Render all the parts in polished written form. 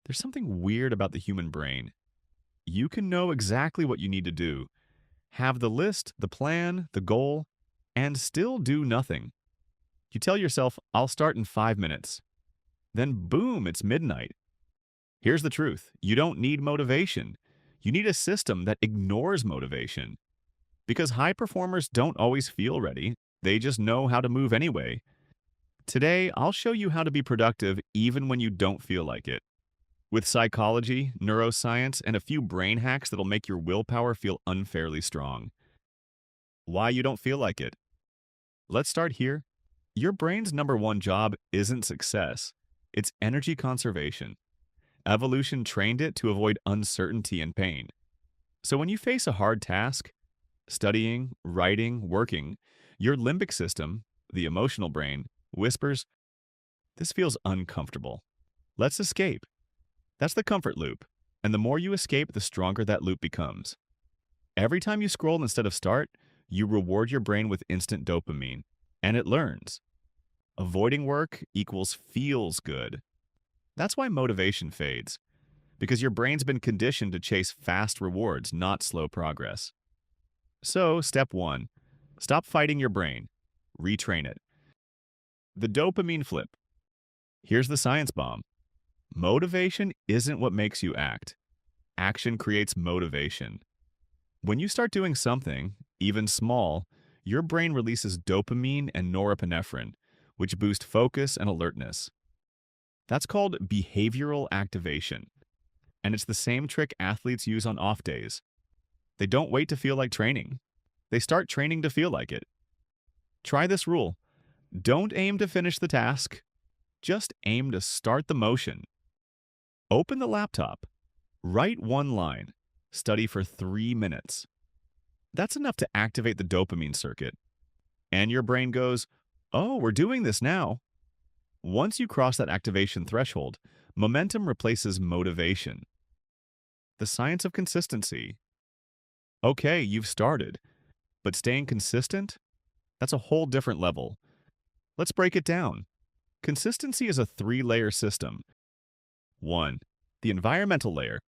There's something weird about the human brain. You can know exactly what you need to do, have the list, the plan, the goal, and still do nothing. You tell yourself, I'll start in 5 minutes. Then boom, it's midnight. Here's the truth. You don't need motivation. You need a system that ignores motivation. Because high performers don't always feel ready. They just know how to move anyway. Today, I'll show you how to be productive even when you don't feel like it. With psychology, neuroscience, and a few brain hacks that'll make your willpower feel unfairly strong. Why you don't feel like it. Let's start here. Your brain's number one job isn't success. It's energy conservation. Evolution trained it to avoid uncertainty and pain. So when you face a hard task, studying, writing, working, your limbic system, the emotional brain, whispers, "This feels uncomfortable. Let's escape." That's the comfort loop. And the more you escape, the stronger that loop becomes. Every time you scroll instead of start, you reward your brain with instant dopamine, and it learns. Avoiding work equals feels good. That's why motivation fades, because your brain's been conditioned to chase fast rewards, not slow progress. So, step one, stop fighting your brain. Retrain it. The dopamine flip. Here's the science bomb. Motivation isn't what makes you act. Action creates motivation. When you start doing something, even small, your brain releases dopamine and norepinephrine, which boost focus and alertness. That's called behavioral activation. And it's the same trick athletes use on off days. They don't wait to feel like training. They start training to feel like it. Try this rule. Don't aim to finish the task. Just aim to start the motion. Open the laptop. Write one line. Study for 3 minutes. That's enough to activate the dopamine circuit. And your brain goes, "Oh, we're doing this now." Once you cross that activation threshold, momentum replaces motivation. The science of consistency. Okay, you've started, but staying consistent? That's a whole different level. Let's break it down. Consistency is a 3-layer system. 1. The environmental layer.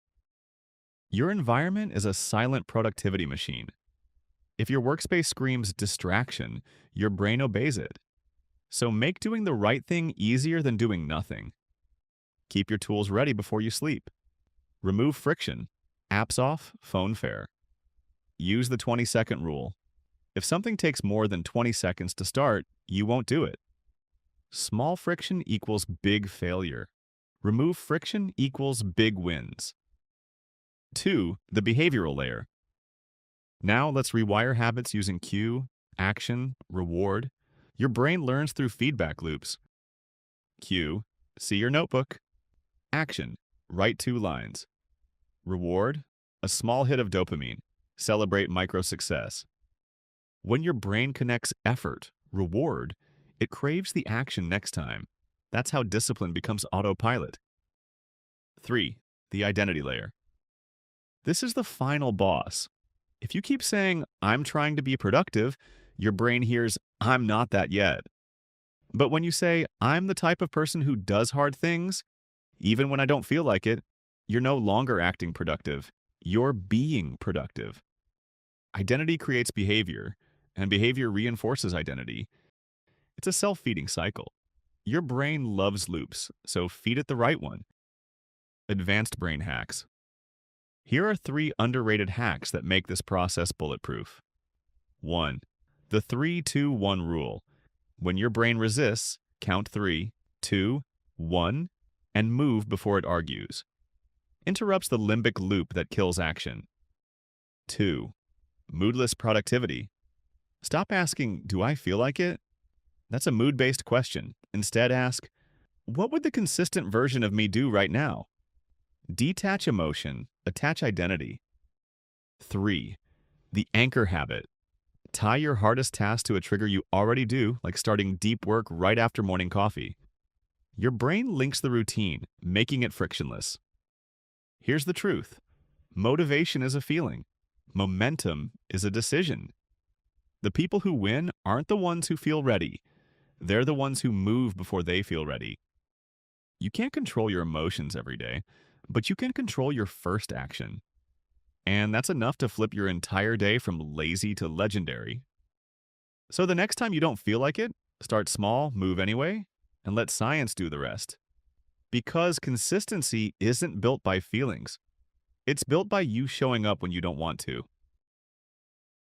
Your environment is a silent productivity machine. If your workspace screams distraction, your brain obeys it. So make doing the right thing easier than doing nothing. Keep your tools ready before you sleep. Remove friction. Apps off, phone fair. Use the 20-second rule. If something takes more than 20 seconds to start, you won't do it. Small friction equals big failure. Remove friction equals big wins. 2. The behavioral layer. Now let's rewire habits using cue, action, reward. Your brain learns through feedback loops. Cue, see your notebook. Action, write 2 lines. Reward, a small hit of dopamine. Celebrate micro success. When your brain connects effort, reward, it craves the action next time. That's how discipline becomes autopilot. 3. The identity layer. This is the final boss. If you keep saying, "I'm trying to be productive," your brain hears, "I'm not that yet." But when you say, "I'm the type of person who does hard things, even when I don't feel like it," you're no longer acting productive. You're being productive. Identity creates behavior, and behavior reinforces identity. It's a self-feeding cycle. Your brain loves loops, so feed it the right one. Advanced brain hacks. Here are 3 underrated hacks that make this process bulletproof. 1. The 3-2-1 rule. When your brain resists, count 3, 2, 1, and move before it argues. Interrupts the limbic loop that kills action. 2. Moodless productivity. Stop asking, "Do I feel like it?" That's a mood-based question. Instead ask, "What would the consistent version of me do right now?" Detach emotion, attach identity. 3. The anchor habit. Tie your hardest task to a trigger you already do, like starting deep work right after morning coffee. Your brain links the routine, making it frictionless. Here's the truth. Motivation is a feeling. Momentum is a decision. The people who win aren't the ones who feel ready. They're the ones who move before they feel ready. You can't control your emotions every day, but you can control your first action. And that's enough to flip your entire day from lazy to legendary. So the next time you don't feel like it, start small, move anyway, and let science do the rest. Because consistency isn't built by feelings, it's built by you showing up when you don't want to.